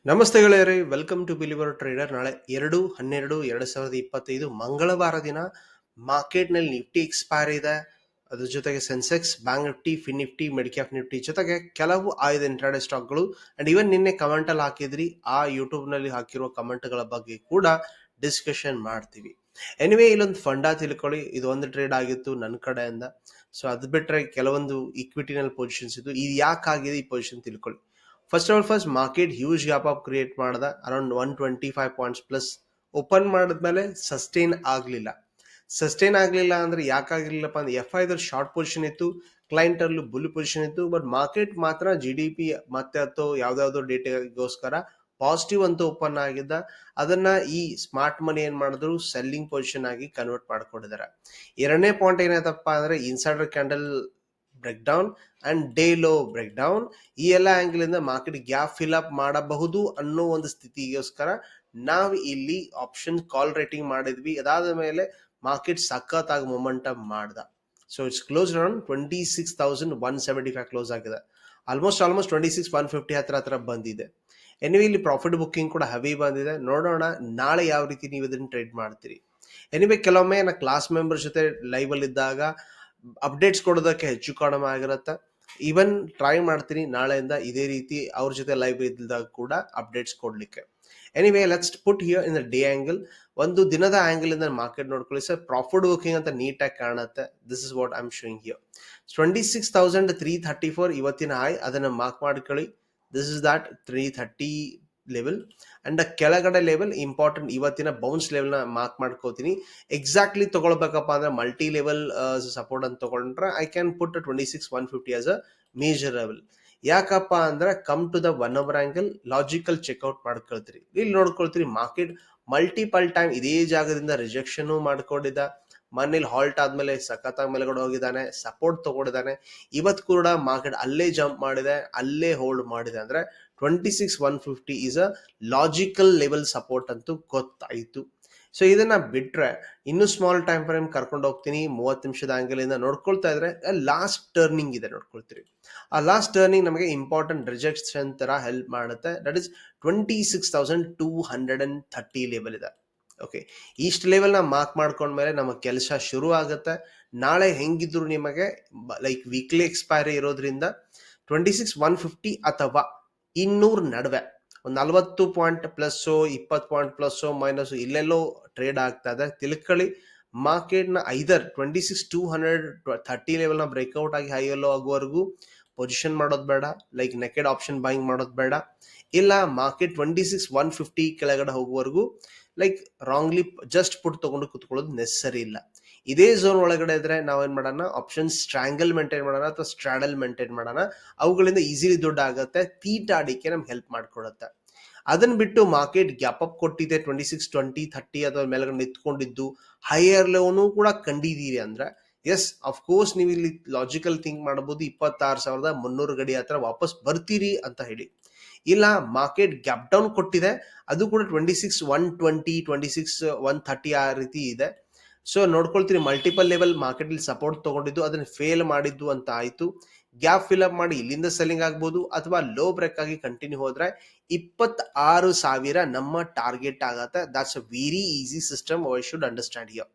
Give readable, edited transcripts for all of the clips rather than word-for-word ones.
ನಮಸ್ತೆ ಗೆಳೆಯರೇ, welcome to believer trader. ನಾಳೆ 2/12/2025 ಮಂಗಳವಾರ ದಿನ ಮಾರ್ಕೆಟ್ನಲ್ಲಿ ನಿಫ್ಟಿ ಎಕ್ಸ್ಪೈರ್ ಇದೆ. ಅದ್ರ ಜೊತೆಗೆ Sensex, bank Nifty, fin Nifty, midcap Nifty ಜೊತೆಗೆ ಕೆಲವು ಆಯ್ದ ಇಂಟ್ರಾಡೇ ಸ್ಟಾಕ್ಗಳು ಅಂಡ್ ಇವನ್ ನಿನ್ನೆ ಕಮೆಂಟ್ ಅಲ್ಲಿ ಹಾಕಿದ್ರಿ, ಆ ಯೂಟ್ಯೂಬ್ ನಲ್ಲಿ ಹಾಕಿರೋ ಕಮೆಂಟ್ಗಳ ಬಗ್ಗೆ ಕೂಡ ಡಿಸ್ಕಷನ್ ಮಾಡ್ತೀವಿ. ಎನಿವೇ, ಇಲ್ಲೊಂದು ಫಂಡಾ ತಿಳ್ಕೊಳ್ಳಿ. ಇದು ಒಂದು ಟ್ರೇಡ್ ಆಗಿತ್ತು ನನ್ನ ಕಡೆಯಿಂದ. ಸೊ ಅದು ಬಿಟ್ರೆ ಕೆಲವೊಂದು ಇಕ್ವಿಟಿನಲ್ಲಿ ಪೊಸಿಷನ್ಸ್ ಇದ್ದು, ಇದು ಯಾಕಾಗಿದೆ ಈ ಪೊಸಿಷನ್ ತಿಳ್ಕೊಳ್ಳಿ. First market huge gap up create ಮಾಡ್ದ, ಅರೌಂಡ್ 125 ಪಾಯಿಂಟ್ಸ್ ಪ್ಲಸ್ ಓಪನ್ ಮಾಡಿದ್ಮೇಲೆ ಸಸ್ಟೈನ್ ಆಗ್ಲಿಲ್ಲ ಅಂದ್ರೆ ಯಾಕಾಗಿರ್ಲಿಲ್ಲಪ್ಪ ಅಂದ್ರೆ FI ಶಾರ್ಟ್ ಪೊಸಿಷನ್ ಇತ್ತು, ಕ್ಲೈಂಟ್ ಅಲ್ಲೂ ಬುಲ್ ಪೊಸಿಷನ್ ಇತ್ತು. ಬಟ್ ಮಾರ್ಕೆಟ್ ಮಾತ್ರ GDP ಮತ್ತೆ ಅಥವಾ ಯಾವ್ದಾವ್ದೋ ಡೇಟಾಗೋಸ್ಕರ ಪಾಸಿಟಿವ್ ಅಂತ ಓಪನ್ ಆಗಿದ್ದ. ಅದನ್ನ ಈ ಸ್ಮಾರ್ಟ್ ಮನಿ ಏನ್ ಮಾಡಿದ್ರು, ಸೆಲ್ಲಿಂಗ್ ಪೊಸಿಷನ್ ಆಗಿ ಕನ್ವರ್ಟ್ ಮಾಡ್ಕೊಂಡಿದ್ದಾರೆ. ಎರಡನೇ ಪಾಯಿಂಟ್ ಏನಾಯ್ತಪ್ಪ ಅಂದ್ರೆ insider candle break down and day low break down. ಈ ಎಲ್ಲ ಆಂಗಲ್ ಇಂದ ಮಾರ್ಕೆಟ್ ಗ್ಯಾಪ್ ಫಿಲ್ ಅಪ್ ಮಾಡಬಹುದು ಅನ್ನೋ ಒಂದು ಸ್ಥಿತಿಗೋಸ್ಕರ ನಾವು ಇಲ್ಲಿ ಆಪ್ಷನ್ ಕಾಲ್ ರೇಟಿಂಗ್ ಮಾಡಿದ್ವಿ. ಅದಾದ ಮೇಲೆ ಮಾರ್ಕೆಟ್ ಸಖತ್ತಾಗಿ ಮೊಮೆಂಟಮ್ ಮಾಡ್ದ. So it's close around 26,175 close ಆಗಿದೆ. ಆಲ್ಮೋಸ್ಟ್ 26,150 ಹತ್ರ ಬಂದಿದೆ. ಎನಿವೆ, ಇಲ್ಲಿ ಪ್ರಾಫಿಟ್ ಬುಕ್ಕಿಂಗ್ ಕೂಡ ಹೆವಿ ಬಂದಿದೆ. ನೋಡೋಣ ನಾಳೆ ಯಾವ ರೀತಿ ನೀವು ಇದನ್ನ ಟ್ರೇಡ್ ಮಾಡ್ತೀರಿ. ಎನಿವೆ, ಕೆಲವೊಮ್ಮೆ ನಾ ಕ್ಲಾಸ್ ಮೆಂಬರ್ ಜೊತೆ ಲೈವ್ ಅಲ್ಲಿ ಇದ್ದಾಗ ಅಪ್ಡೇಟ್ಸ್ ಕೊಡೋದಕ್ಕೆ ಹೆಚ್ಚು ಕಡಿಮೆ ಆಗಿರುತ್ತೆ. ಈವನ್ ಟ್ರೈ ಮಾಡ್ತೀನಿ ನಾಳೆಯಿಂದ ಇದೇ ರೀತಿ ಅವ್ರ ಜೊತೆ ಲೈವ್ ಇದ್ದಾಗ ಕೂಡ ಅಪ್ಡೇಟ್ಸ್ ಕೊಡ್ಲಿಕ್ಕೆ. Anyway, let's put here in the day angle. ಒಂದು ದಿನದ ಆಂಗಲ್ ಇಂದ ಮಾರ್ಕೆಟ್ ನೋಡ್ಕೊಳ್ಳಿ ಸರ್. ಪ್ರಾಫಿಟ್ ಬುಕಿಂಗ್ ಅಂತ ನೀಟಾಗಿ ಕಾಣುತ್ತೆ. This is what I am showing here. 26,334 ಇವತ್ತಿನ ಹೈ, ಅದನ್ನ ಮಾರ್ಕ್ ಮಾಡ್ಕೊಳ್ಳಿ. This is that 330 level and ಕೆಳಗಡೆ ಲೆವೆಲ್ ಇಂಪಾರ್ಟೆಂಟ್. ಇವತ್ತಿನ ಬೌನ್ಸ್ ಲೆವೆಲ್ ನ ಮಾರ್ಕ್ ಮಾಡ್ಕೋತೀನಿ. ಎಕ್ಸಾಕ್ಟ್ಲಿ ತಗೊಳ್ಬೇಕಪ್ಪ ಅಂದ್ರೆ ಮಲ್ಟಿ ಲೆವೆಲ್ ಸಪೋರ್ಟ್ ಅಂತ ತಗೊಂಡ್ರೆ I can put 26,150 as a major level. ಯಾಕಪ್ಪ ಅಂದ್ರೆ come to the 1 hour angle logical checkout ಮಾಡ್ಕೊಳ್ತೀರಿ. ಇಲ್ಲಿ ನೋಡ್ಕೊಳ್ತೀರಿ ಮಾರ್ಕೆಟ್ ಮಲ್ಟಿಪಲ್ ಟೈಮ್ ಇದೇ ಜಾಗದಿಂದ ರಿಜೆಕ್ಷನ್ ಮಾಡ್ಕೊಂಡಿದ್ದ. ಮನೇಲಿ ಹಾಲ್ಟ್ ಆದ್ಮೇಲೆ ಸಖತ್ ಮೇಲೆಗಡೆ ಹೋಗಿದ್ದಾನೆ, ಸಪೋರ್ಟ್ ತಗೊಂಡಿದ್ದಾನೆ. ಇವತ್ತು ಕೂಡ ಮಾರ್ಕೆಟ್ ಅಲ್ಲೇ ಜಂಪ್ ಮಾಡಿದೆ, ಅಲ್ಲೇ ಹೋಲ್ಡ್ ಮಾಡಿದೆ. ಅಂದ್ರೆ 26,150 is a logical level support ಅಂತೂ ಗೊತ್ತಾಯ್ತು. ಸೊ ಇದನ್ನ ಬಿಟ್ರೆ ಇನ್ನು ಸ್ಮಾಲ್ ಟೈಮ್ ಫ್ರೇಮ್ ಕರ್ಕೊಂಡು ಹೋಗ್ತೀನಿ. 30 ನಿಮಿಷದ ಆಂಗಲ್ ಇಂದ ನೋಡ್ಕೊಳ್ತಾ ಇದ್ರೆ ಲಾಸ್ಟ್ ಟರ್ನಿಂಗ್ ಇದೆ, ನೋಡ್ಕೊಳ್ತೀರಿ. ಆ ಲಾಸ್ಟ್ ಟರ್ನಿಂಗ್ ನಮಗೆ ಇಂಪಾರ್ಟೆಂಟ್ ರಿಜೆಕ್ಷನ್ ತರ ಹೆಲ್ಪ್ ಮಾಡುತ್ತೆ. ದಟ್ ಇಸ್ 26,230 ಲೆವೆಲ್ ಇದೆ. ಓಕೆ, ಇಷ್ಟು ಲೆವೆಲ್ ನ ಮಾರ್ಕ್ ಮಾಡ್ಕೊಂಡ್ಮೇಲೆ ನಮ್ಮ ಕೆಲಸ ಶುರು ಆಗುತ್ತೆ. ನಾಳೆ ಹೆಂಗಿದ್ರು ನಿಮಗೆ ಲೈಕ್ ವೀಕ್ಲಿ ಎಕ್ಸ್ಪೈರಿ ಇರೋದ್ರಿಂದ 26,150 ಅಥವಾ 200 ನಡುವೆ ಒಂದು 40 point plus 20 point plus minus ಇಲ್ಲೆಲ್ಲೋ ಟ್ರೇಡ್ ಆಗ್ತಾ ಇದೆ ತಿಳ್ಕೊಳ್ಳಿ. ಮಾರ್ಕೆಟ್ ನ ಐದರ್ 26,230 ಲೆವೆಲ್ ನ ಬ್ರೇಕ್ಔಟ್ ಆಗಿ ಹೈ ಎಲ್ಲೋ ಆಗುವವರೆಗೂ ಪೊಸಿಷನ್ ಮಾಡೋದು ಬೇಡ, ಲೈಕ್ ನೆಕೆಡ್ ಆಪ್ಷನ್ ಬೈಯಿಂಗ್ ಮಾಡೋದು ಬೇಡ. ಇಲ್ಲ ಮಾರ್ಕೆಟ್ 26,150 ಕೆಳಗಡೆ ಹೋಗುವವರೆಗೂ ಲೈಕ್ ರಾಂಗ್ಲಿ ಜಸ್ಟ್ ಪುಟ್ ತಗೊಂಡು ಕುತ್ಕೊಳ್ಳೋದು ನೆಸಸರಿ ಇಲ್ಲ. ಇದೇ ಝೋನ್ ಒಳಗಡೆ ಇದ್ರೆ ನಾವೇನ್ ಮಾಡೋಣ, ಆಪ್ಷನ್ ಸ್ಟ್ರಾಂಗಲ್ ಮೇಂಟೈನ್ ಮಾಡೋಣ ಅಥವಾ ಸ್ಟ್ರಾಡಲ್ ಮೇಂಟೈನ್ ಮಾಡೋಣ. ಅವುಗಳಿಂದ ಈಸಿಲಿ ದುಡ್ಡು ಆಗುತ್ತೆ, ತೀಟಾಡಿಕೆ ನಮ್ಗೆ ಹೆಲ್ಪ್ ಮಾಡ್ಕೊಡುತ್ತೆ. ಅದನ್ನ ಬಿಟ್ಟು ಮಾರ್ಕೆಟ್ ಗ್ಯಾಪ್ ಅಪ್ ಕೊಟ್ಟಿದೆ 26,20,30 ಅಥವಾ ಮೇಲ್ಗಡೆ ನಿಂತ್ಕೊಂಡಿದ್ದು ಹೈಯರ್ ಲೆವನು ಕೂಡ ಕಂಡಿದ್ದೀರಿ ಅಂದ್ರೆ ಎಸ್ ಅಫ್ಕೋರ್ಸ್ ನೀವು ಇಲ್ಲಿ ಲಾಜಿಕಲ್ ಥಿಂಕ್ ಮಾಡಬಹುದು, 26,300 ಗಡಿ ಹತ್ರ ವಾಪಸ್ ಬರ್ತೀರಿ ಅಂತ ಹೇಳಿ. ಇಲ್ಲ ಮಾರ್ಕೆಟ್ ಗ್ಯಾಪ್ ಡೌನ್ ಕೊಟ್ಟಿದೆ, ಅದು ಕೂಡ 26,120 26,130 ಆ ರೀತಿ ಇದೆ. ಸೊ ನೋಡ್ಕೊಳ್ತೀರಿ ಮಲ್ಟಿಪಲ್ ಲೆವೆಲ್ ಮಾರ್ಕೆಟ್ ಇಲ್ಲಿ ಸಪೋರ್ಟ್ ತಗೊಂಡಿದ್ದು ಅದನ್ನ ಫೇಲ್ ಮಾಡಿದ್ದು ಅಂತ ಆಯ್ತು. ಗ್ಯಾಪ್ ಫಿಲ್ ಅಪ್ ಮಾಡಿ ಇಲ್ಲಿಂದ ಸೆಲ್ಲಿಂಗ್ ಆಗ್ಬೋದು ಅಥವಾ ಲೋ ಬ್ರೇಕ್ ಆಗಿ ಕಂಟಿನ್ಯೂ ಹೋದ್ರೆ 26,000 ನಮ್ಮ ಟಾರ್ಗೆಟ್ ಆಗತ್ತೆ. That's a very easy system, I should understand here.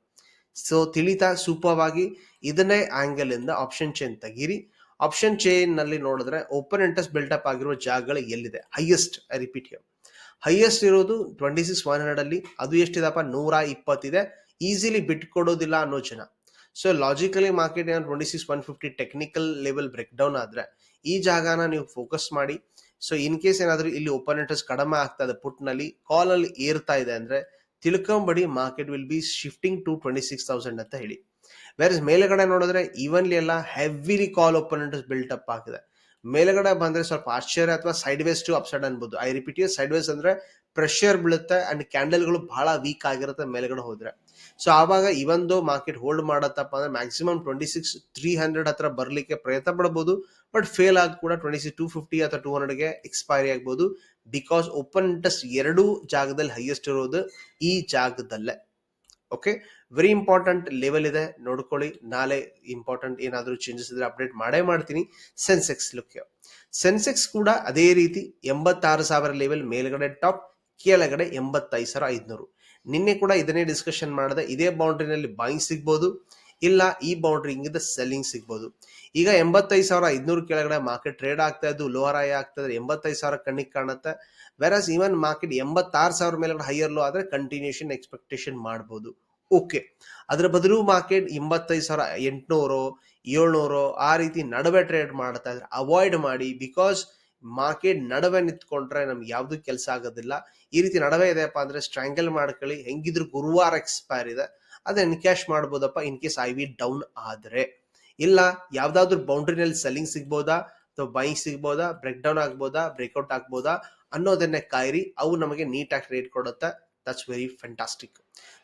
So ತಿಳಿತಾ ಸೂಪರ್ ಆಗಿ ಇದನ್ನೇ ಆಂಗಲ್ ಇಂದ ಆಪ್ಷನ್ ಚೈನ್ ತೆಗೀರಿ. ಆಪ್ಷನ್ ಚೈನ್ ನಲ್ಲಿ ನೋಡಿದ್ರೆ ಓಪನ್ ಇಂಟ್ರೆಸ್ಟ್ ಬಿಲ್ಟಪ್ ಆಗಿರುವ ಜಾಗಗಳು ಎಲ್ಲಿದೆ, highest, I repeat here, highest ಇರೋದು 26,100 ಅಲ್ಲಿ. ಅದು ಎಷ್ಟಿದಪ್ಪ, 120 ಇದೆ. ಈಸಿಲಿ ಬಿಟ್ಕೊಡೋದಿಲ್ಲ ಅನ್ನೋ ಜನ. ಸೊ ಲಾಜಿಕಲಿ ಮಾರ್ಕೆಟ್ ಏನೋ 26,150 ಟೆಕ್ನಿಕಲ್ ಲೆವೆಲ್ ಬ್ರೇಕ್ ಡೌನ್ ಆದ್ರೆ ಈ ಜಾಗನ ನೀವು ಫೋಕಸ್ ಮಾಡಿ. ಸೊ ಇನ್ ಕೇಸ್ ಏನಾದ್ರೂ ಇಲ್ಲಿ ಓಪನ್ ಇಂಟ್ರೆಸ್ಟ್ ಕಡಿಮೆ ಆಗ್ತಾ ಇದೆ, ಪುಟ್ ನಲ್ಲಿ ಕಾಲ್ ಅಲ್ಲಿ ಏರ್ತಾ ಇದೆ ಅಂದ್ರೆ ತಿಳ್ಕೊಂಬಡಿ market will be shifting to 26,000 ಅಂತ ಹೇಳಿ. ಬೇರೆ ಮೇಲೆಗಡೆ ನೋಡಿದ್ರೆ ಈವನ್ಲಿ ಎಲ್ಲ heavily call open interest built up ಆಗಿದೆ. ಮೇಲೆಗಡೆ ಬಂದ್ರೆ ಸ್ವಲ್ಪ ಆಶ್ಚರ್ಯ ಅಥವಾ ಸೈಡ್ ವೇಸ್ ಟು ಅಪ್ಸೈಡ್ ಅನ್ಬೋದು. ಐ ರಿಪೀಟ್, ಸೈಡ್ ವೇಸ್ ಅಂದ್ರೆ ಪ್ರೆಷರ್ ಬೀಳುತ್ತೆ ಅಂಡ್ ಕ್ಯಾಂಡಲ್ಗಳು ಬಹಳ ವೀಕ್ ಆಗಿರುತ್ತೆ ಮೇಲೆಗಡೆ ಹೋದ್ರೆ. ಸೊ ಆವಾಗ ಇವೊಂದು ಮಾರ್ಕೆಟ್ ಹೋಲ್ಡ್ ಮಾಡತ್ತಪ್ಪ ಅಂದ್ರೆ ಮ್ಯಾಕ್ಸಿಮಮ್ 26,300 ಹತ್ರ ಬರ್ಲಿಕ್ಕೆ ಪ್ರಯತ್ನ ಪಡಬಹುದು. ಬಟ್ ಫೇಲ್ ಆಗಿ ಕೂಡ 26,250 ಅಥವಾ 200ಗೆ ಎಕ್ಸ್ಪೈರಿ ಆಗ್ಬೋದು. ಬಿಕಾಸ್ ಓಪನ್ ಇಂಟ್ರೆಸ್ಟ್ ಎರಡೂ ಜಾಗದಲ್ಲಿ ಹೈಯೆಸ್ಟ್ ಇರೋದು ಈ ಜಾಗದಲ್ಲೇ. ಓಕೆ, ವೆರಿ ಇಂಪಾರ್ಟೆಂಟ್ ಲೆವೆಲ್ ಇದೆ, ನೋಡ್ಕೊಳ್ಳಿ. ನಾಳೆ ಇಂಪಾರ್ಟೆಂಟ್ ಏನಾದರೂ ಚೇಂಜಸ್ ಇದ್ರೆ ಅಪ್ಡೇಟ್ ಮಾಡೇ ಮಾಡ್ತೀನಿ. ಸೆನ್ಸೆಕ್ಸ್ ಲುಕ್, ಸೆನ್ಸೆಕ್ಸ್ ಕೂಡ ಅದೇ ರೀತಿ 86,000 ಲೆವೆಲ್ ಮೇಲ್ಗಡೆ ಟಾಪ್, ಕೆಳಗಡೆ 85,500. ನಿನ್ನೆ ಕೂಡ ಇದನ್ನೇ ಡಿಸ್ಕಷನ್ ಮಾಡಿದೆ. ಇದೇ ಬೌಂಡ್ರಿನಲ್ಲಿ ಬಾಯಿಂಗ್ ಸಿಗ್ಬೋದು, ಇಲ್ಲ ಈ ಬೌಂಡ್ರಿ ಹಿಂಗಿದ ಸೆಲ್ಲಿಂಗ್ ಸಿಗ್ಬೋದು. ಈಗ 85,500 ಕೆಳಗಡೆ ಮಾರ್ಕೆಟ್ ಟ್ರೇಡ್ ಆಗ್ತಾ ಇದ್ದು ಲೋವರ್ ಹೈ ಆಗ್ತಾ ಇದ್ರೆ 85,000 ಕಣ್ಣಿಗೆ ಕಾಣುತ್ತೆ. ವೆರಸ್ ಈವನ್ ಮಾರ್ಕೆಟ್ 86,000 ಮೇಲೆ ಹೈಯರ್ ಲೋ ಆದ್ರೆ ಕಂಟಿನ್ಯೂಷನ್ ಎಕ್ಸ್ಪೆಕ್ಟೇಷನ್ ಮಾಡ್ಬೋದು. ಓಕೆ, ಅದರ ಬದಲು ಮಾರ್ಕೆಟ್ 85,800 700 ಆ ರೀತಿ ನಡುವೆ ಟ್ರೇಡ್ ಮಾಡ್ತಾ ಇದ್ರೆ ಅವಾಯ್ಡ್ ಮಾಡಿ. ಬಿಕಾಸ್ ಮಾರ್ಕೆಟ್ ನಡುವೆ ನಿಂತ್ಕೊಂಡ್ರೆ ನಮ್ಗೆ ಯಾವ್ದು ಕೆಲಸ ಆಗೋದಿಲ್ಲ. ಈ ರೀತಿ ನಡುವೆ ಇದೆಯಪ್ಪ ಅಂದ್ರೆ ಸ್ಟ್ರಾಂಗಲ್ ಮಾಡ್ಕೊಳ್ಳಿ. ಹೆಂಗಿದ್ರು ಗುರುವಾರ ಎಕ್ಸ್ಪೈರ್ ಇದೆ, ಅದೇ ಕ್ಯಾಶ್ ಮಾಡ್ಬೋದಪ್ಪ in case I we down ಆದ್ರೆ. ಇಲ್ಲ ಯಾವ್ದಾದ್ರು ಬೌಂಡ್ರಿನಲ್ಲಿ ಸೆಲ್ಲಿಂಗ್ ಸಿಗ್ಬೋದಾ ಅಥವಾ ಬೈಯಿಂಗ್ ಸಿಗ್ಬೋದಾ, ಬ್ರೇಕ್ ಡೌನ್ ಆಗ್ಬೋದಾ, ಬ್ರೇಕ್ಔಟ್ ಆಗ್ಬೋದಾ ಅನ್ನೋದನ್ನೇ ಕಾಯಿರಿ. ಅವು ನಮಗೆ ನೀಟಾಗಿ ಟ್ರೇಡ್ ಕೊಡುತ್ತೆ. That's very fantastic.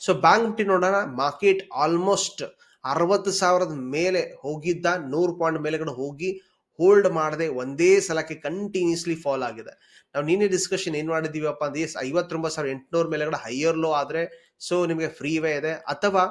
So bank Nifty ನೋಡೋಣ. ಮಾರ್ಕೆಟ್ ಆಲ್ಮೋಸ್ಟ್ 60,000 ಮೇಲೆ ಹೋಗಿದ್ದ, 100 ಪಾಯಿಂಟ್ ಮೇಲೆಗಡೆ ಹೋಗಿ ಹೋಲ್ಡ್ ಮಾಡದೆ ಒಂದೇ ಸಲಕ್ಕೆ ಕಂಟಿನ್ಯೂಸ್ಲಿ ಫಾಲ್ ಆಗಿದೆ. ನಾವು ನಿನ್ನೆ ಡಿಸ್ಕಷನ್ ಏನ್ ಮಾಡಿದೀವಪ್ಪ ಅಂದ್ರೆ 59,800 ಮೇಲೆಗಡೆ ಹೈಯರ್ ಲೋ ಆದ್ರೆ ಸೊ ನಿಮಗೆ ಫ್ರೀ ವೇ ಇದೆ, ಅಥವಾ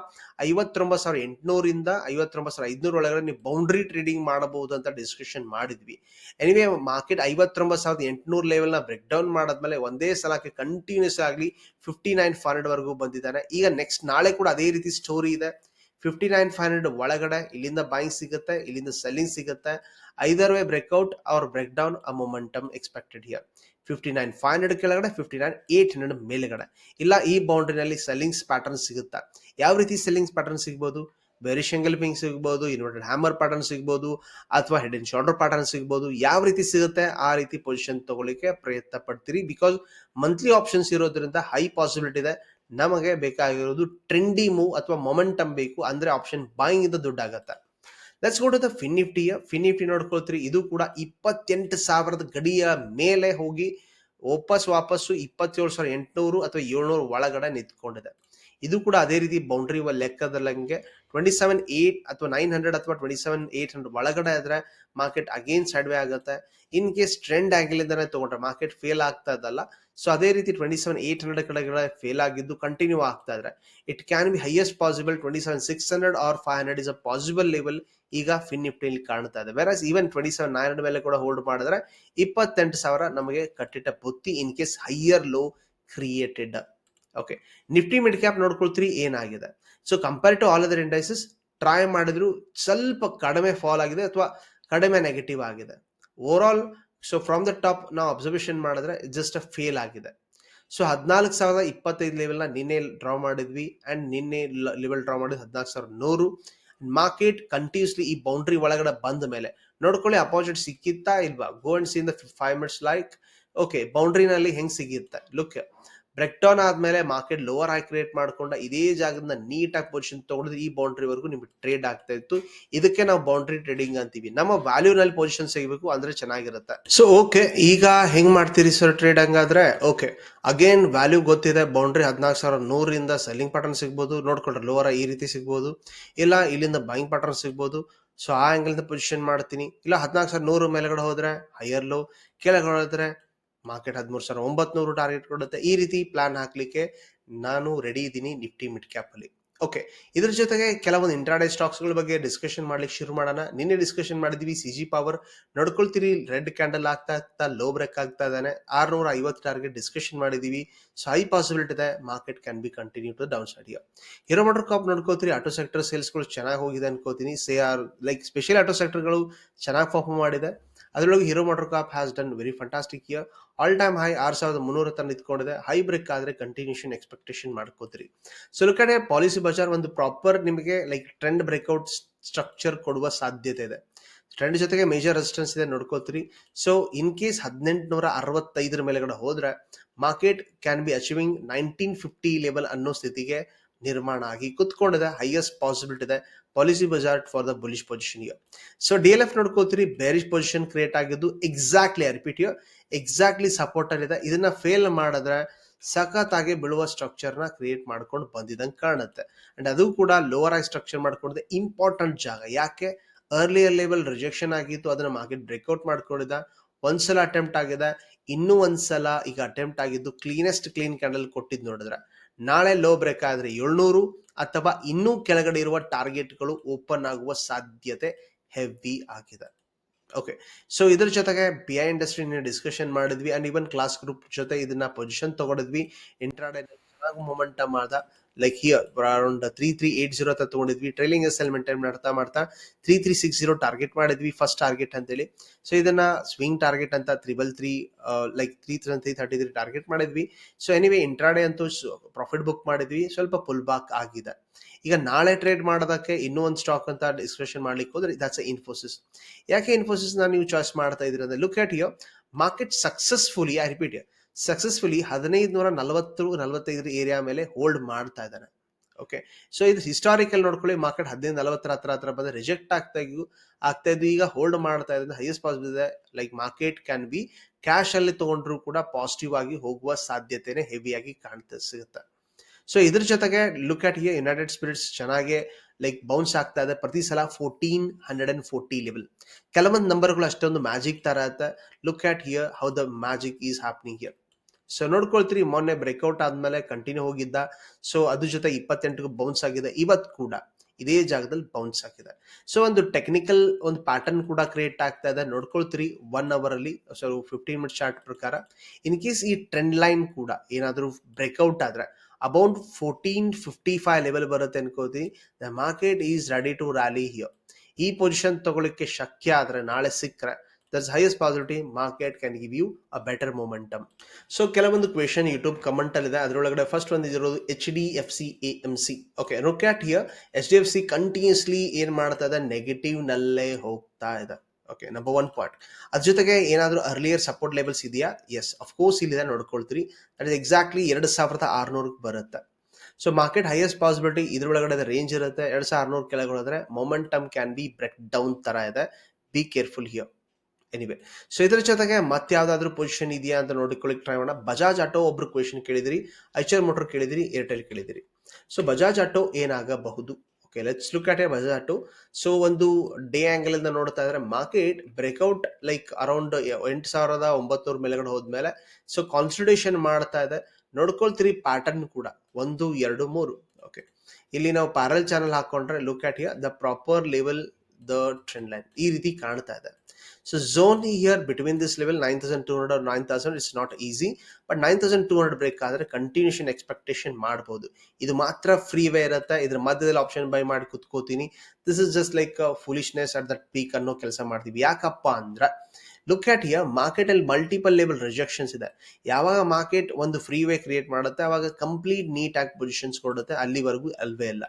59,800 ಇಂದ 59,500 ಒಳಗಡೆ ನೀವು ಬೌಂಡ್ರಿ ಟ್ರೇಡಿಂಗ್ ಮಾಡಬಹುದು ಅಂತ ಡಿಸ್ಕಷನ್ ಮಾಡಿದ್ವಿ. ಎನಿವೇ ಮಾರ್ಕೆಟ್ 59,800 ಲೆವೆಲ್ ನ ಬ್ರೇಕ್ ಡೌನ್ ಮಾಡಾದ್ಮೇಲೆ ಒಂದೇ ಸಲಕ್ಕೆ ಕಂಟಿನ್ಯೂಸ್ ಆಗಲಿ 59,500 ವರೆಗೂ ಬಂದಿದ್ದಾನೆ. ಈಗ ನೆಕ್ಸ್ಟ್ ನಾಳೆ ಕೂಡ ಅದೇ ರೀತಿ ಸ್ಟೋರಿ ಇದೆ. 59,500 ಒಳಗಡೆ ಇಲ್ಲಿಂದ ಬಾಯಿಂಗ್ ಸಿಗುತ್ತೆ, ಇಲ್ಲಿಂದ ಸೆಲ್ಲಿಂಗ್ ಸಿಗುತ್ತೆ. Either way breakout or break down a momentum expected here. 59,500 ಕೆಳಗಡೆ, 59,800 ಮೇಲೆಗಡೆ. ಇಲ್ಲ ಈ ಬೌಂಡ್ರಿನಲ್ಲಿ ಸೆಲ್ಲಿಂಗ್ಸ್ ಪ್ಯಾಟರ್ನ್ ಸಿಗುತ್ತಾ? ಯಾವ ರೀತಿ ಸೆಲ್ಲಿಂಗ್ಸ್ ಪ್ಯಾಟರ್ನ್ ಸಿಗ್ಬೋದು? ಬೆರಿಶ್ ಎಂಗಲ್ಫಿಂಗ್ ಸಿಗ್ಬೋದು, ಇನ್ವರ್ಟೆಡ್ ಹ್ಯಾಮರ್ ಪ್ಯಾಟರ್ನ್ ಸಿಗ್ಬೋದು, ಅಥವಾ ಹೆಡ್ ಅಂಡ್ ಶೋಲ್ಡರ್ ಪ್ಯಾಟರ್ನ್ ಸಿಗ್ಬೋದು. ಯಾವ ರೀತಿ ಸಿಗುತ್ತೆ ಆ ರೀತಿ ಪೊಸಿಷನ್ ತಗೊಳ್ಳಿಕ್ಕೆ ಪ್ರಯತ್ನ ಪಡ್ತೀರಿ. ಬಿಕಾಸ್ ಮಂತ್ಲಿ ಆಪ್ಷನ್ಸ್ ಇರೋದ್ರಿಂದ ಹೈ ಪಾಸಿಬಿಲಿಟಿ ಇದೆ. ನಮಗೆ ಬೇಕಾಗಿರೋದು ಟ್ರೆಂಡಿ ಮೂವ್ ಅಥವಾ ಮೊಮೆಂಟಮ್ ಬೇಕು, ಅಂದ್ರೆ ಆಪ್ಷನ್ ಬಾಯಿಂಗ್ ಇಂದ ದುಡ್ಡಾಗತ್ತೆ. Let's go to the fin ನಿಫ್ಟಿಯ. ಫಿನ್ ನಿಫ್ಟಿ ನೋಡ್ಕೊಳ್ತೀರಿ, ಇದು ಕೂಡ 28,000 ಗಡಿಯ ಮೇಲೆ ಹೋಗಿ ವಾಪಸ್ಸು 27,800 ಅಥವಾ 700 ಒಳಗಡೆ ನಿಂತ್ಕೊಂಡಿದೆ. ಇದು ಕೂಡ ಅದೇ ರೀತಿ ಬೌಂಡ್ರಿ ಲೆಕ್ಕದಲ್ಲಂಗೆ 27,800 ಅಥವಾ 900 ಅಥವಾ 27,800 ಒಳಗಡೆ ಆದ್ರೆ ಮಾರ್ಕೆಟ್ ಅಗೇನ್ ಸೈಡ್ ವೇ ಆಗುತ್ತೆ. ಇನ್ ಕೇಸ್ ಟ್ರೆಂಡ್ ಆಂಗಲ್ ಇಂದಾನೆ ತಗೊಂಡ್ರೆ ಮಾರ್ಕೆಟ್ ಫೇಲ್ ಆಗ್ತಾ ಇದಲ್ಲ, ಸೊ ಅದೇ ರೀತಿ 27,800 ಕಡೆಗಳ ಫೇಲ್ ಆಗಿದ್ದು ಕಂಟಿನ್ಯೂ ಆಗ್ತಾ ಇದ್ರೆ it can be highest possible 27,600 or 500 is a possible level ಈಗ ಫಿನ್ ನಿಫ್ಟಿಯಲ್ಲಿ ಕಾಣ್ತಾ ಇದೆ. ವೆರಸ್ ಈವನ್ 27,900 ಮೇಲೆ ಕೂಡ ಹೋಲ್ಡ್ ಮಾಡಿದ್ರೆ 28,000 ನಮಗೆ ಕಟ್ಟಿಟ್ಟ ಬುತ್ತಿ in case higher low created. Okay, Nifty midcap ನೋಡ್ಕೊಳ್ತೀರಿ ಏನಾಗಿದೆ. So compare to all other indices try ಮಾಡಿದ್ರು ಸ್ವಲ್ಪ ಕಡಿಮೆ ಫಾಲ್ ಆಗಿದೆ ಅಥವಾ ಕಡಿಮೆ ನೆಗೆಟಿವ್ ಆಗಿದೆ. Overall so from the top ನಾವು ಅಬ್ಸರ್ವೇಷನ್ ಮಾಡಿದ್ರೆ ಜಸ್ಟ್ ಫೇಲ್ ಆಗಿದೆ. ಸೊ 14,025 ಲೆವೆಲ್ ನ ನಿನ್ನೆ ಡ್ರಾ ಮಾಡಿದ್ವಿ ಅಂಡ್ ನಿನ್ನೆ ಲೆವೆಲ್ ಡ್ರಾ ಮಾಡಿದ್ವಿ 14,100. ಮಾರ್ಕೆಟ್ ಕಂಟಿನ್ಯೂಸ್ಲಿ ಈ ಬೌಂಡ್ರಿ ಒಳಗಡೆ ಬಂದ ಮೇಲೆ ನೋಡ್ಕೊಳ್ಳಿ ಅಪೋಸಿಟ್ ಸಿಕ್ಕಿತ್ತಾ ಇಲ್ವಾ. Go and see in the 5 minutes like okay ಬೌಂಡ್ರಿನಲ್ಲಿ ಹೆಂಗ್ ಸಿಗುತ್ತೆ. ಲುಕ್, ಬ್ರೇಕ್ ಡೌನ್ ಆದ್ಮೇಲೆ ಮಾರ್ಕೆಟ್ ಲೋವರ್ ಹೈ ಕ್ರಿಯೇಟ್ ಮಾಡ್ಕೊಂಡ ಇದೇ ಜಾಗದಿಂದ ನೀಟಾಗಿ ಪೊಸಿಷನ್ ತಗೊಂಡಿದ್ರೆ ಈ ಬೌಂಡ್ರಿ ವರೆಗೂ ನಿಮ್ಗೆ ಟ್ರೇಡ್ ಆಗ್ತಾ ಇತ್ತು. ಇದಕ್ಕೆ ನಾವು ಬೌಂಡ್ರಿ ಟ್ರೇಡಿಂಗ್ ಅಂತೀವಿ. ನಮ್ಮ ವ್ಯಾಲ್ಯೂ ನಲ್ಲಿ ಪೊಸಿಷನ್ ಸಿಗಬೇಕು ಅಂದ್ರೆ ಚೆನ್ನಾಗಿರುತ್ತೆ. ಸೊ ಓಕೆ, ಈಗ ಹೆಂಗ್ ಮಾಡ್ತೀರಿ ಸರ್ ಟ್ರೇಡ್ ಹಂಗಾದ್ರೆ? ಓಕೆ, ಅಗೇನ್ ವ್ಯಾಲ್ಯೂ ಗೊತ್ತಿದೆ. ಬೌಂಡ್ರಿ 14,100 ಸೆಲ್ಲಿಂಗ್ ಪ್ಯಾಟರ್ನ್ ಸಿಗ್ಬೋದು, ನೋಡ್ಕೊಂಡ್ರೆ ಲೋವರ್ ಈ ರೀತಿ ಸಿಗ್ಬೋದು, ಇಲ್ಲ ಇಲ್ಲಿಂದ ಬೈಯಿಂಗ್ ಪ್ಯಾಟರ್ನ್ ಸಿಗ್ಬೋದು. ಸೊ ಆ ಆಂಗಲ್ ಪೊಸಿಷನ್ ಮಾಡ್ತೀನಿ. ಇಲ್ಲ 14,100 ಮೇಲ್ಗಡೆ ಹೋದ್ರೆ ಹೈಯರ್ ಲೋ, ಕೆಳಗಡೆ ಹೋದ್ರೆ ಮಾರ್ಕೆಟ್ 13,900 ಟಾರ್ಗೆಟ್ ಕೊಡುತ್ತೆ. ಈ ರೀತಿ ಪ್ಲಾನ್ ಹಾಕ್ಲಿಕ್ಕೆ ನಾನು ರೆಡಿ ಇದ್ದೀನಿ ನಿಫ್ಟಿ ಮಿಡ್ ಕ್ಯಾಪ್ ಅಲ್ಲಿ. ಓಕೆ, ಇದ್ರ ಜೊತೆಗೆ ಕೆಲವೊಂದು ಇಂಟ್ರಾಡೇ ಸ್ಟಾಕ್ಸ್ ಗಳ ಬಗ್ಗೆ ಡಿಸ್ಕಷನ್ ಮಾಡ್ಲಿಕ್ಕೆ ಶುರು ಮಾಡೋಣ. ನಿನ್ನೆ ಡಿಸ್ಕಷನ್ ಮಾಡಿದ್ವಿ CG ಪವರ್ ನೋಡ್ಕೊಳ್ತೀರಿ, ರೆಡ್ ಕ್ಯಾಂಡಲ್ ಆಗ್ತಾ ಲೋ ಬ್ರೇಕ್ ಆಗ್ತಾ ಇದ್ದಾನೆ. 650 ಟಾರ್ಗೆಟ್ ಡಿಸ್ಕಷನ್ ಮಾಡಿದೀವಿ. ಸೊ ಹೈ ಪಾಸಿಬಿಲಿಟಿ ಇದೆ market can be continue to down side. Hero motor Corp ನೋಡ್ಕೋತೀರಿ, ಆಟೋ ಸೆಕ್ಟರ್ ಸೇಲ್ಸ್ ಗಳು ಚೆನ್ನಾಗಿ ಹೋಗಿದೆ ಅನ್ಕೋತೀನಿ. ಲೈಕ್ ಸ್ಪೆಷಲ್ ಆಟೋ ಸೆಕ್ಟರ್ ಗಳು ಚೆನ್ನಾಗಿ ಪರ್ಫಾರ್ಮ್ ಮಾಡಿದೆ. ಅದರೊಳಗೆ Hero motor COP has done very fantastic year. All time high 6,300 ತನಕ ನಿಂತ್ಕೊಂಡಿದೆ. ಹೈ ಬ್ರೇಕ್ ಆದ್ರೆ ಕಂಟಿನ್ಯೂಷನ್ ಎಕ್ಸ್ಪೆಕ್ಟೇಷನ್ ಮಾಡ್ಕೋತೀರಿ. ಸೊ ಲುಕಡೆ ಪಾಲಿಸಿ ಬಜಾರ್ ಒಂದು ಪ್ರಾಪರ್ ನಿಮಗೆ ಲೈಕ್ ಟ್ರೆಂಡ್ ಬ್ರೇಕ್ಔಟ್ ಸ್ಟ್ರಕ್ಚರ್ ಕೊಡುವ ಸಾಧ್ಯತೆ ಇದೆ. ಟ್ರೆಂಡ್ ಜೊತೆಗೆ ಮೇಜರ್ ರೆಸಿಸ್ಟೆನ್ಸ್ ಇದೆ ನೋಡ್ಕೋತೀರಿ. ಸೊ ಇನ್ ಕೇಸ್ 1865 ಮೇಲೆಗಡೆ ಹೋದ್ರೆ market can be achieving 1950 level ಅನ್ನೋ ಸ್ಥಿತಿಗೆ ನಿರ್ಮಾಣ ಆಗಿ ಕುತ್ಕೊಂಡಿದೆ. ಹೈಯೆಸ್ಟ್ ಪಾಸಿಬಿಲಿಟಿ ಇದೆ Policybazaar for the bullish position year. So DLF ನೋಡ್ಕೋತೀರಿ, ಬೇರಿಶ್ ಪೊಸಿಷನ್ ಕ್ರಿಯೇಟ್ ಆಗಿದ್ದು ಎಕ್ಸಾಕ್ಟ್ಲಿ ರಿಪೀಟ್ ಎಕ್ಸಾಕ್ಟ್ಲಿ ಸಪೋರ್ಟರ್ ಇದೆ. ಇದನ್ನ ಫೇಲ್ ಮಾಡಿದ್ರೆ ಸಖತ್ತಾಗಿ ಬೀಳುವ ಸ್ಟ್ರಕ್ಚರ್ ನ ಕ್ರಿಯೇಟ್ ಮಾಡ್ಕೊಂಡು ಬಂದಿದಂಗೆ ಕಾಣುತ್ತೆ. ಅಂಡ್ ಅದು ಕೂಡ ಲೋವರ್ ಆಗಿ ಸ್ಟ್ರಕ್ಚರ್ ಮಾಡ್ಕೊಂಡಿದೆ. ಇಂಪಾರ್ಟೆಂಟ್ ಜಾಗ ಯಾಕೆ ಅರ್ಲಿಯರ್ ಲೆವೆಲ್ ರಿಜೆಕ್ಷನ್ ಆಗಿತ್ತು, ಅದನ್ನ ಮಾರ್ಕೆಟ್ ಬ್ರೇಕ್ಔಟ್ ಮಾಡ್ಕೊಂಡಿದ್ದ. ಒಂದ್ಸಲ ಅಟೆಂಪ್ಟ್ ಆಗಿದೆ, ಇನ್ನೂ ಒಂದ್ಸಲ ಈಗ ಅಟೆಂಪ್ಟ್ ಆಗಿದ್ದು ಕ್ಲೀನೆಸ್ಟ್ ಕ್ಲೀನ್ ಕ್ಯಾಂಡಲ್ ಕೊಟ್ಟಿದ್ ನೋಡಿದ್ರೆ ನಾಳೆ ಲೋ ಬ್ರೇಕ್ ಆದರೆ 700 ಅಥವಾ ಇನ್ನೂ ಕೆಳಗಡೆ ಇರುವ ಟಾರ್ಗೆಟ್ಗಳು ಓಪನ್ ಆಗುವ ಸಾಧ್ಯತೆ ಹೆವಿ ಆಗಿದೆ. ಓಕೆ, ಸೊ ಇದ್ರ ಜೊತೆಗೆ ಬಿ ಐ ಇಂಡಸ್ಟ್ರಿ ಡಿಸ್ಕಷನ್ ಮಾಡಿದ್ವಿ ಅಂಡ್ ಇವನ್ ಕ್ಲಾಸ್ ಗ್ರೂಪ್ ಜೊತೆ ಇದನ್ನ ಪೊಸಿಷನ್ ತಗೊಂಡಿದ್ವಿ. ಇಂಟ್ರಾಡೇ ಚೆನ್ನಾಗಿ ಮೊಮೆಂಟಮ್ ಆದ, ಲೈಕ್ ಹಿಯರ್ ಅರೌಂಡ್ 3380 ಅಂತ ತಗೊಂಡಿದ್ವಿ. ಟ್ರೈಲಿಂಗ್ ಎಸ್ ಎಲ್ ಮೇಂಟೈನ್ ಮಾಡ್ತಾ 3360 ಟಾರ್ಗೆಟ್ ಮಾಡಿದ್ವಿ, ಫಸ್ಟ್ ಟಾರ್ಗೆಟ್ ಅಂತೇಳಿ. ಸೊ ಇದನ್ನ ಸ್ವಿಂಗ್ ಟಾರ್ಗೆಟ್ ಅಂತ 333 ಲೈಕ್ 3333 ಟಾರ್ಗೆಟ್ ಮಾಡಿದ್ವಿ. ಸೊ ಎನಿವೇ ಇಂಟ್ರಾಡೇ ಅಂತೂ ಪ್ರಾಫಿಟ್ ಬುಕ್ ಮಾಡಿದ್ವಿ, ಸ್ವಲ್ಪ ಪುಲ್ ಬ್ಯಾಕ್ ಆಗಿದೆ. ಈಗ ನಾಳೆ ಟ್ರೇಡ್ ಮಾಡೋದಕ್ಕೆ ಇನ್ನೂ ಒಂದು ಸ್ಟಾಕ್ ಅಂತ ಡಿಸ್ಕಷನ್ ಮಾಡ್ಲಿಕ್ಕೆ ಹೋದ್ರೆ ದಟ್ಸ್ ಇನ್ಫೋಸಿಸ್. ಯಾಕೆ ಇನ್ಫೋಸಿಸ್ ನೀವು ಚಾಯ್ಸ್ ಮಾಡ್ತಾ ಇದ್ರಿ ಅಂದ್ರೆ, look at here market successfully, I repeat successfully 1540-45 area ಮೇಲೆ ಹೋಲ್ಡ್ ಮಾಡ್ತಾ ಇದ್ದಾನೆ. ಓಕೆ, ಸೊ ಇದು ಹಿಸ್ಟಾರಿಕಲ್ ನೋಡ್ಕೊಳ್ಳಿ, ಮಾರ್ಕೆಟ್ 1540 ಹತ್ರ ಬಂದ್ರೆ ರಿಜೆಕ್ಟ್ ಆಗ್ತಾ ಇದ್ದು ಈಗ ಹೋಲ್ಡ್ ಮಾಡ್ತಾ ಇದ್ರೆ ಹೈಯೆಸ್ಟ್ ಪಾಸಿಬಲ್ ಇದೆ. Like market can B cash ಅಲ್ಲಿ ತಗೊಂಡ್ರು ಕೂಡ ಪಾಸಿಟಿವ್ ಆಗಿ ಹೋಗುವ ಸಾಧ್ಯತೆನೆ ಹೆವಿಯಾಗಿ ಕಾಣ್ತಾ ಸಿಗುತ್ತೆ. ಸೊ ಇದ್ರ ಜೊತೆಗೆ look at here United spirits ಚೆನ್ನಾಗಿ ಲೈಕ್ ಬೌನ್ಸ್ ಆಗ್ತಾ ಇದೆ ಪ್ರತಿ ಸಲ 1440 ಲೆವೆಲ್. ಕೆಲವೊಂದು ನಂಬರ್ಗಳು ಅಷ್ಟೊಂದು ಮ್ಯಾಜಿಕ್ ತರ ಇರುತ್ತೆ. Look at here how the magic is happening here. So ನೋಡ್ಕೊಳ್ತೀರಿ, ಮೊನ್ನೆ ಬ್ರೇಕ್ಔಟ್ ಆದ್ಮೇಲೆ ಕಂಟಿನ್ಯೂ ಹೋಗಿದ್ದ. ಸೊ ಅದ್ರ ಜೊತೆ 28ಗೂ ಬೌನ್ಸ್ ಆಗಿದೆ, ಇವತ್ತು ಕೂಡ ಇದೇ ಜಾಗದಲ್ಲಿ ಬೌನ್ಸ್ ಆಗಿದೆ. ಸೊ ಒಂದು ಟೆಕ್ನಿಕಲ್ ಒಂದು ಪ್ಯಾಟರ್ನ್ ಕೂಡ ಕ್ರಿಯೇಟ್ ಆಗ್ತಾ ಇದೆ, ನೋಡ್ಕೊಳ್ತೀರಿ 1 ಅವರ್ ಅಲ್ಲಿ. ಸೊ 15 ಮಿನಿಟ್ ಚಾರ್ಟ್ ಪ್ರಕಾರ ಇನ್ ಕೇಸ್ ಈ ಟ್ರೆಂಡ್ ಲೈನ್ ಕೂಡ ಏನಾದರೂ ಬ್ರೇಕ್ಔಟ್ ಆದ್ರೆ ಅಬೌಟ್ 1455 ಲೆವೆಲ್ ಬರುತ್ತೆ ಅನ್ಕೋತೀನಿ. The market is ready to rally here. ಈ ಪೊಸಿಷನ್ ತಗೊಳ್ಳಿಕ್ಕೆ ಶಕ್ಯ ಆದ್ರೆ ನಾಳೆ ಸಿಕ್ಕರೆ that's highest possibility market can give you a better momentum. So ಕೆಲವೊಂದು ಕ್ವೆಶನ್ ಯೂಟ್ಯೂಬ್ ಕಮೆಂಟ್ ಅಲ್ಲಿ ಇದೆ, ಅದರೊಳಗಡೆ ಫಸ್ಟ್ ಒಂದು ಇರೋದು HDFC AMC. Okay, look at here HDFC continuously ಏನ್ ಮಾಡ್ತಾ ಇದೆ, ನೆಗೆಟಿವ್ ನಲ್ಲೇ ಹೋಗ್ತಾ ಇದೆ. Okay, number 1 point. ಅದ್ರ ಜೊತೆಗೆ ಏನಾದರೂ ಅರ್ಲಿಯರ್ ಸಪೋರ್ಟ್ ಲೆವೆಲ್ಸ್ ಇದೆಯಾ? ಎಸ್, ಅಫ್ಕೋರ್ಸ್ ಇಲ್ಲಿದೆ, ನೋಡ್ಕೊಳ್ತೀರಿ. ದಟ್ ಇಸ್ ಎಕ್ಸಾಕ್ಟ್ಲಿ 2600 ಬರುತ್ತೆ. ಸೊ ಮಾರ್ಕೆಟ್ ಹೈಯೆಸ್ಟ್ ಪಾಸಿಬಿಲಿಟಿ ಇದ್ರೊಳಗಡೆ ರೇಂಜ್ ಇರುತ್ತೆ. 2600 ಕೆಳಗೆ ಹೋದ್ರೆ momentum can be break down ತರ ಇದೆ. Be careful here. Anyway, so ಇದ್ರ ಜೊತೆಗೆ ಮತ್ತೆ ಯಾವ್ದಾದ್ರು ಪೊಸಿಷನ್ ಇದೆಯಾ ಅಂತ ನೋಡಿಕೊಳ್ಳಿಕ್ ಟ್ರೈ ಮಾಡೋಣ. ಬಜಾಜ್ ಆಟೋ ಒಬ್ರು ಕ್ವೆಶನ್ ಕೇಳಿದಿರಿ, ಐಚರ್ ಮೋಟರ್ ಕೇಳಿದಿರಿ, ಏರ್ಟೆಲ್ ಕೇಳಿದಿರಿ. ಸೊ ಬಜಾಜ್ ಆಟೋ ಏನಾಗಬಹುದು? Okay, let's look at A Bajaj auto. So ಒಂದು ಡೇ ಆಂಗಲ್ ಇಂದ ನೋಡ್ತಾ ಇದ್ರೆ ಮಾರ್ಕೆಟ್ ಬ್ರೇಕ್ಔಟ್ ಲೈಕ್ ಅರೌಂಡ್ 8900 ಮೇಲೆಗಡೆ ಹೋದ್ಮೇಲೆ ಸೊ ಕಾನ್ಸಲ್ಟೇಷನ್ ಮಾಡ್ತಾ ಇದೆ. ನೋಡ್ಕೊಳ್ತೀರಿ ಪ್ಯಾಟರ್ನ್ ಕೂಡ 1 2 3. ಓಕೆ, ಇಲ್ಲಿ ನಾವು ಪ್ಯಾರಲ್ ಚಾನಲ್ ಹಾಕೊಂಡ್ರೆ look at here the proper level, the trend line ಈ ರೀತಿ ಕಾಣ್ತಾ ಇದೆ. So zone here between this level 9200 or 9000 it's not easy, but 9200 break ಆದ್ರೆ ಕಂಟಿನ್ಯೂಷನ್ ಎಕ್ಸ್ಪೆಕ್ಟೇಷನ್ ಮಾಡಬಹುದು. ಇದು ಮಾತ್ರ ಫ್ರೀ ವೇ ಇರುತ್ತೆ, ಇದ್ರ ಮಧ್ಯದಲ್ಲಿ ಆಪ್ಷನ್ ಬೈ ಮಾಡಿ ಕುತ್ಕೋತೀನಿ. This is just like foolishness at that peak ಅನ್ನೋ ಕೆಲಸ ಮಾಡ್ತೀವಿ. ಯಾಕಪ್ಪ ಅಂದ್ರೆ ಲುಕ್ ಅಟ್ ಹಿಯರ್ ಮಾರ್ಕೆಟ್ ಅಲ್ಲಿ ಮಲ್ಟಿಪಲ್ ಲೆವೆಲ್ ರಿಜೆಕ್ಷನ್ಸ್ ಇದೆ. ಯಾವಾಗ ಮಾರ್ಕೆಟ್ ಒಂದು ಫ್ರೀ ವೇ ಕ್ರಿಯೇಟ್ ಮಾಡುತ್ತೆ ಅವಾಗ ಕಂಪ್ಲೀಟ್ ನೀಟ್ ಆಗಿ ಪೊಸಿಷನ್ಸ್ ಕೊಡುತ್ತೆ, ಅಲ್ಲಿವರೆಗೂ ಅಲ್ವೇ ಇಲ್ಲ.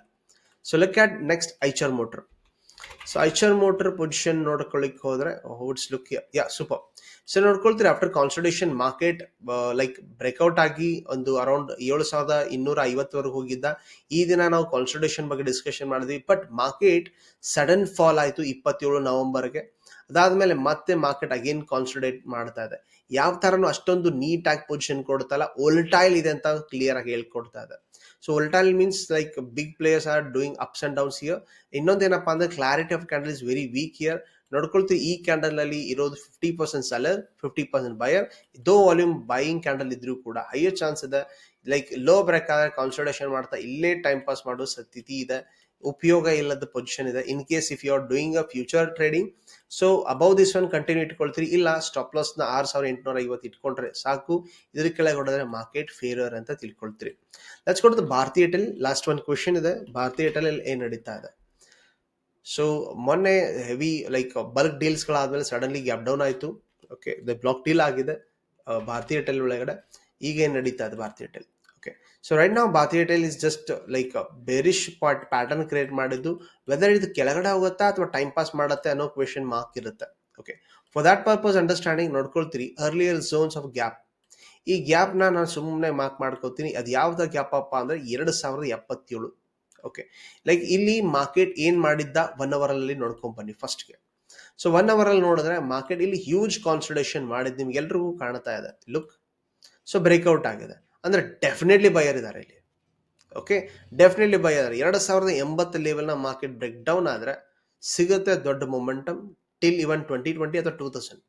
So look at next Eicher Motor. So Eicher Motor position ನೋಡ್ಕೊಳ್ಳಿಕ್ ಹೋದ್ರೆ it's look ya super. So ನೋಡ್ಕೊಳ್ತೀರಿ after consultation market like breakout ಆಗಿ ಒಂದು ಅರೌಂಡ್ 7250 ಹೋಗಿದ್ದ. ಈ ದಿನ ನಾವು ಕಾನ್ಸಲ್ಟೇಷನ್ ಬಗ್ಗೆ ಡಿಸ್ಕಷನ್ ಮಾಡಿದ್ವಿ, ಬಟ್ ಮಾರ್ಕೆಟ್ ಸಡನ್ ಫಾಲ್ ಆಯ್ತು 27 ನವೆಂಬರ್ಗೆ. ಅದಾದ್ಮೇಲೆ ಮತ್ತೆ ಮಾರ್ಕೆಟ್ ಅಗೇನ್ ಕಾನ್ಸಲ್ಟೇಟ್ ಮಾಡ್ತಾ ಇದೆ. ಯಾವ ತರನು ಅಷ್ಟೊಂದು ನೀಟ್ ಆಗಿ ಪೊಸಿಷನ್ ಕೊಡ್ತಲ್ಲ, ವೋಲ್ಟೈಲ್ ಇದೆ ಅಂತ ಕ್ಲಿಯರ್ ಆಗಿ ಹೇಳ್ಕೊಡ್ತಾ ಇದೆ. So volatile means like big players are doing ups and downs here. ಇನ್ನೊಂದೇನಪ್ಪ ಅಂದ್ರೆ clarity of candle is very weak here. ನೋಡ್ಕೊಳ್ತೀವಿ ಈ ಕ್ಯಾಂಡಲ್ ಅಲ್ಲಿ ಇರೋದು 50% seller, 50% buyer. Though volume buying candle ಇದ್ರೂ ಕೂಡ ಹೈಯರ್ ಚಾನ್ಸ್ ಇದೆ ಲೈಕ್ ಲೋ ಬ್ರೇಕ್ ಆದ್ರೆ ಕಾನ್ಸಲ್ಟೇಷನ್ ಮಾಡ್ತಾ ಇಲ್ಲೇ ಟೈಮ್ ಪಾಸ್ ಮಾಡೋ ಸ್ಥಿತಿ ಇದೆ. ಉಪಯೋಗ ಇಲ್ಲದ ಪೊಸಿಷನ್ ಇದೆ. In case if you are doing a future trading, so above this one continue ಇಟ್ಕೊಳ್ತೀರಿ, ಇಲ್ಲ ಸ್ಟಾಪ್ ಲಾಸ್ ನ 6850 ಇಟ್ಕೊಂಡ್ರೆ ಸಾಕು. ಇದ್ರ ಕೆಳಗೆ ಹೊಡೆದ್ರೆ ಮಾರ್ಕೆಟ್ ಫೇರರ್ ಅಂತ ತಿಳ್ಕೊಳ್ತೀರಿ. Let's go to the Bharti Airtel. Last ಒಂದು ಕ್ವೆಶನ್ ಇದೆ, ಭಾರತಿ ಏರ್ಟೆಲ್ ಅಲ್ಲಿ ಏನ್ ನಡೀತಾ ಇದೆ? ಸೊ ಮೊನ್ನೆ ಹೆವಿ ಲೈಕ್ ಬಲ್ಕ್ ಡೀಲ್ಸ್ ಗಳಾದ್ಮೇಲೆ ಸಡನ್ಲಿ ಗ್ಯಾಪ್ ಡೌನ್ ಆಯ್ತು. ಓಕೆ, ಬ್ಲಾಕ್ ಡೀಲ್ ಆಗಿದೆ ಭಾರತಿ ಏರ್ಟೆಲ್ ಒಳಗಡೆ. ಈಗ ಏನ್ ನಡೀತಾ ಇದೆ Bharti Airtel? Okay, so right ನಾವು Bharti Airtel is just like bearish pattern create ಮಾಡಿದ್ದು. ವೆದರ್ ಇದು ಕೆಳಗಡೆ ಹೋಗುತ್ತಾ ಅಥವಾ ಟೈಮ್ ಪಾಸ್ ಮಾಡುತ್ತೆ ಅನ್ನೋ ಕ್ವೆಶನ್ ಮಾರ್ಕ್ ಇರುತ್ತೆ. Okay, for that purpose understanding ನೋಡ್ಕೊಳ್ತೀರಿ ಅರ್ಲಿಯರ್ ಝೋನ್ಸ್ ಆಫ್ ಗ್ಯಾಪ್. ಈ ಗ್ಯಾಪ್ ನಾನು ಸುಮ್ಮನೆ ಮಾರ್ಕ್ ಮಾಡ್ಕೋತೀನಿ. ಅದು ಯಾವ್ದ ಗ್ಯಾಪ್ ಅಪ್ಪ ಅಂದ್ರೆ 2077. ಓಕೆ, ಲೈಕ್ ಇಲ್ಲಿ ಮಾರ್ಕೆಟ್ ಏನ್ ಮಾಡಿದ್ದ 1 ಅವರ್ ಅಲ್ಲಿ ನೋಡ್ಕೊಂಡ್ ಬನ್ನಿ ಫಸ್ಟ್ಗೆ. ಸೊ 1 ಅವರ್ ಅಲ್ಲಿ ನೋಡಿದ್ರೆ ಮಾರ್ಕೆಟ್ ಇಲ್ಲಿ ಹ್ಯೂಜ್ ಕಾನ್ಸಲ್ಟೇಷನ್ ಮಾಡಿದ್ ನಿಮ್ಗೆ ಎಲ್ರಿಗೂ ಕಾಣ್ತಾ ಇದೆ. ಲುಕ್, ಸೊ ಬ್ರೇಕ್ಔಟ್ ಆಗಿದೆ ಅಂದ್ರೆ ಡೆಫಿನೆಟ್ಲಿ ಬಯರ್ ಇದಾರೆ ಇಲ್ಲಿ. Okay, definitely buyer. 2080 ಲೆವೆಲ್ ನ ಮಾರ್ಕೆಟ್ ಬ್ರೇಕ್ ಡೌನ್ ಆದ್ರೆ ಸಿಗುತ್ತೆ ದೊಡ್ಡ ಮೊಮೆಂಟಮ್ ಟಿಲ್ ಇವನ್ 2020 ಅಥವಾ 2000.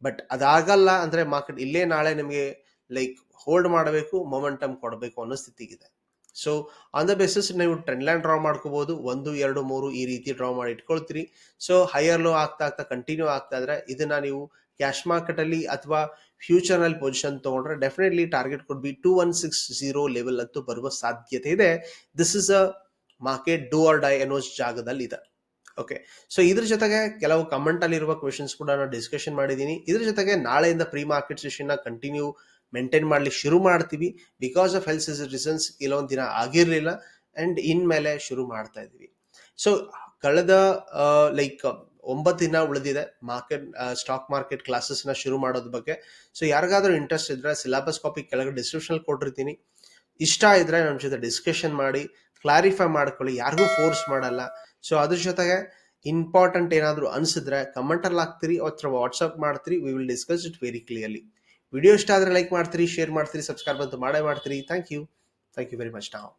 ಬಟ್ ಅದಾಗಲ್ಲ ಅಂದ್ರೆ ಮಾರ್ಕೆಟ್ ಇಲ್ಲೇ ನಾಳೆ ನಿಮಗೆ ಲೈಕ್ ಹೋಲ್ಡ್ ಮಾಡಬೇಕು, ಮೊಮೆಂಟಮ್ ಕೊಡಬೇಕು ಅನ್ನೋ ಸ್ಥಿತಿಗಿದೆ. ಸೊ ಆನ್ ದ ಬೇಸಿಸ್ ನೀವು ಟ್ರೆಂಡ್ ಲೈನ್ ಡ್ರಾ ಮಾಡ್ಕೋಬಹುದು, 1 2 3 ಈ ರೀತಿ ಡ್ರಾ ಮಾಡಿ ಇಟ್ಕೊಳ್ತೀರಿ. ಸೊ ಹೈಯರ್ ಲೋ ಆಗ್ತಾ ಆಗ್ತಾ ಕಂಟಿನ್ಯೂ ಆಗ್ತಾ ಇದ್ರೆ ಇದನ್ನ ನೀವು ಕ್ಯಾಶ್ ಮಾರ್ಕೆಟ್ ಅಲ್ಲಿ ಅಥವಾ ಫ್ಯೂಚರ್ ನಲ್ಲಿ ಪೊಸಿಷನ್ ತಗೊಂಡ್ರೆ definitely target could be 2160 level ಅಂತೂ ಬರುವ ಸಾಧ್ಯತೆ ಇದೆ. This is a market do or die ಅನ್ನೋ ಜಾಗದಲ್ಲಿ ಇದೆ. ಓಕೆ, ಸೊ ಇದ್ರ ಜೊತೆಗೆ ಕೆಲವು ಕಮೆಂಟ್ ಅಲ್ಲಿ ಇರುವ ಕ್ವೆಶನ್ಸ್ ಕೂಡ ನಾನು ಡಿಸ್ಕಷನ್ ಮಾಡಿದ್ದೀನಿ. ಇದ್ರ ಜೊತೆಗೆ ನಾಳೆಯಿಂದ ಪ್ರೀ ಮಾರ್ಕೆಟ್ ಸೆಷನ್ ನ ಕಂಟಿನ್ಯೂ ಮೇಂಟೈನ್ ಮಾಡ್ಲಿಕ್ಕೆ ಶುರು ಮಾಡ್ತೀವಿ. ಬಿಕಾಸ್ ಆಫ್ ಹೆಲ್ತ್ ರೀಸನ್ಸ್ ಕೆಲವೊಂದು ದಿನ ಆಗಿರ್ಲಿಲ್ಲ ಅಂಡ್ ಇನ್ಮೇಲೆ ಶುರು ಮಾಡ್ತಾ ಇದೀವಿ. ಸೊ ಕಳೆದ ಲೈಕ್ 9 ದಿನ ಉಳಿದಿದೆ ಮಾರ್ಕೆಟ್ ಸ್ಟಾಕ್ ಮಾರ್ಕೆಟ್ ಕ್ಲಾಸಸ್ ನ ಶುರು ಮಾಡೋದ್ ಬಗ್ಗೆ. ಸೊ ಯಾರಿಗಾದ್ರೂ ಇಂಟ್ರೆಸ್ಟ್ ಇದ್ರೆ ಸಿಲೆಬಸ್ ಕಾಪಿ ಕೆಳಗೆ ಡಿಸ್ಕ್ರಿಪ್ಷನ್ ಕೊಟ್ಟಿರ್ತೀನಿ. ಇಷ್ಟ ಇದ್ರೆ ನನ್ನ ಜೊತೆ ಡಿಸ್ಕಷನ್ ಮಾಡಿ ಕ್ಲಾರಿಫೈ ಮಾಡ್ಕೊಳ್ಳಿ, ಯಾರಿಗೂ ಫೋರ್ಸ್ ಮಾಡಲ್ಲ. ಸೊ ಅದ್ರ ಜೊತೆಗೆ ಇಂಪಾರ್ಟೆಂಟ್ ಏನಾದ್ರು ಅನ್ಸಿದ್ರೆ ಕಮೆಂಟ್ ಅಲ್ಲಿ ಹಾಕ್ತಿರಿ ಅಥವಾ ವಾಟ್ಸ್ಆಪ್ ಮಾಡ್ತೀರಿ. We will discuss it very clearly. Video ಇಷ್ಟ ಆದ್ರೆ ಲೈಕ್ ಮಾಡ್ತೀರಿ, ಶೇರ್ ಮಾಡ್ತೀರಿ, ಸಬ್ಸ್ಕ್ರೈಬ್ ಅಂತೂ ಮಾಡೇ ಮಾಡ್ತೀರಿ. Thank you very much. ನಾವು